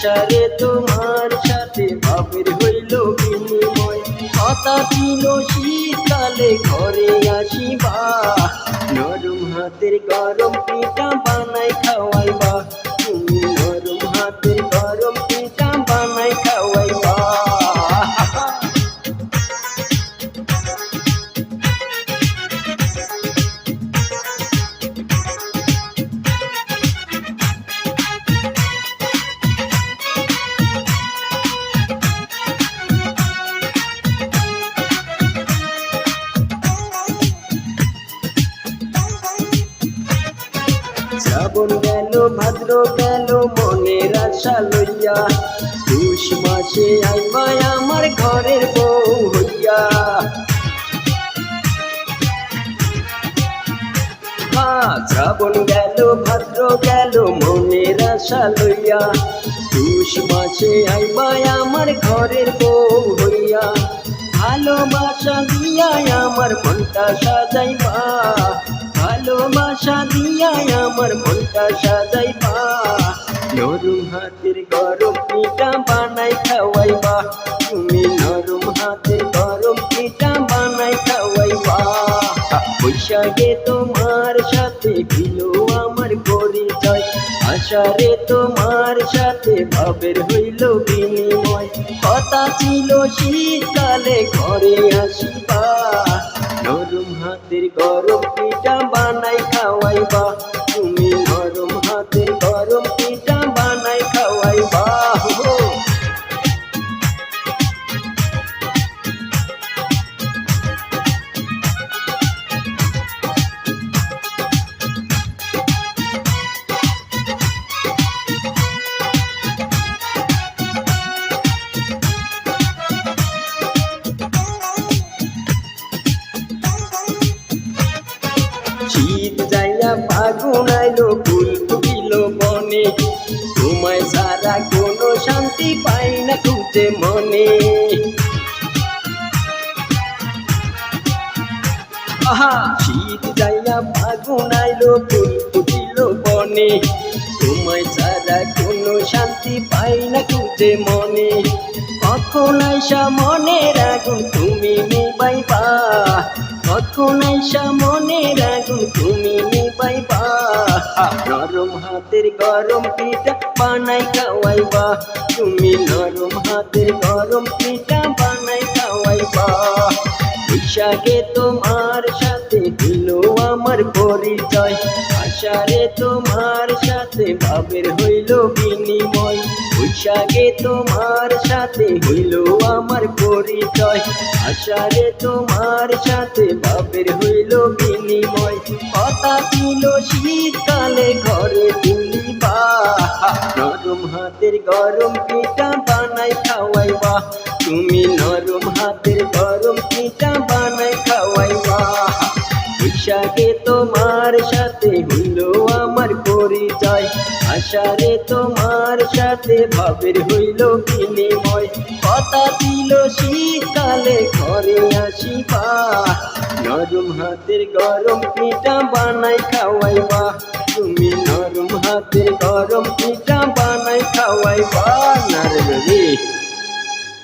আশারে তোমার সাথে ভাবের হইল বিনিময়। কথা ছিল শীতকালে ঘরে আসিবা, নরম হাতের গরম পিঠা বানাই খাওয়াইবা। তুমি নরম হাতের গরম পিঠা বানাই খাওয়াইবা। শ্রাবণ গেল ভাদ্র গেল মনের আশা লইয়া, পুষ মাসে আইবা আমার ঘরের বউ হইয়া। শ্রাবণ গেল ভাদ্র গেল মনের আশা লইয়া, পুষ মাসে আইবা আমার ঘরের বউ হইয়া। ভালোবাসা দিয়া আমার মনটা সাজাইবা, ভালোবাসা দিয়া আমার মনটা সাজাইবা। নরম হাতের গরম পিঠা বানাই খাওয়াইবা, তুমি নরম হাতের গরম পিঠা বানাই খাওয়াইবা। বৈশাখে তোমার সাথে হইল আমার পরিচয়, আশারে তোমার সাথে ভাবের হইল বিনিময়। কথা ছিল শীতকালে ঘরে আসিবা, নরম হাতের গরম পিঠা বানাই খাওয়াইবা। তুমি নরম হাতের গরম পিঠা বানাই খাওয়াইবা। শীত যাইয়া ফাগুন আইলো ফুল ফুটিল বনে, তোমায় সারা কোনো শান্তি পাই না খুঁজে মনে। শীত যাইয়া ফাগুন আইলো ফুল ফুটিল বনে, তোমায় সারা কোনো শান্তি পাই না খুঁজে মনে। কখন আইসা মনের আগুন তুমি নিবাইবা, কখন আইসা মনের আগুন তুমি নিবাইবা। নরম হাতের গরম পিঠা বানাই খাওয়াইবা, তুমি নরম হাতের গরম পিঠা বানাই খাওয়াইবা। বৈশাখে তোমার সাথে হইল আমার পরিচয়, আশারে তোমার সাথে ভাবের হইল বিনিময়। বৈশাখে তোমার সাথে হইল আমার পরিচয়, আশারে তোমার সাথে ভাবের হইল বিনিময়। কথা ছিল শীতকালে ঘরে তুলিবা, নরম হাতের গরম পিঠা বানাই খাওয়াইবা। তুমি নরম হাতের গরম পিঠা বানাই খাওয়াইবা। বৈশাখে তোমার সাথে হইল আমার পরিচয়, আশারে তোমার সাথে ভাবের হইল বিনিময়। কথা ছিল শীতকালে ঘরে আসিবা, নরম হাতের গরম পিঠা বানাই খাওয়াইবা। তুমি নরম হাতের গরম পিঠা বানাই খাওয়াইবা। না রে।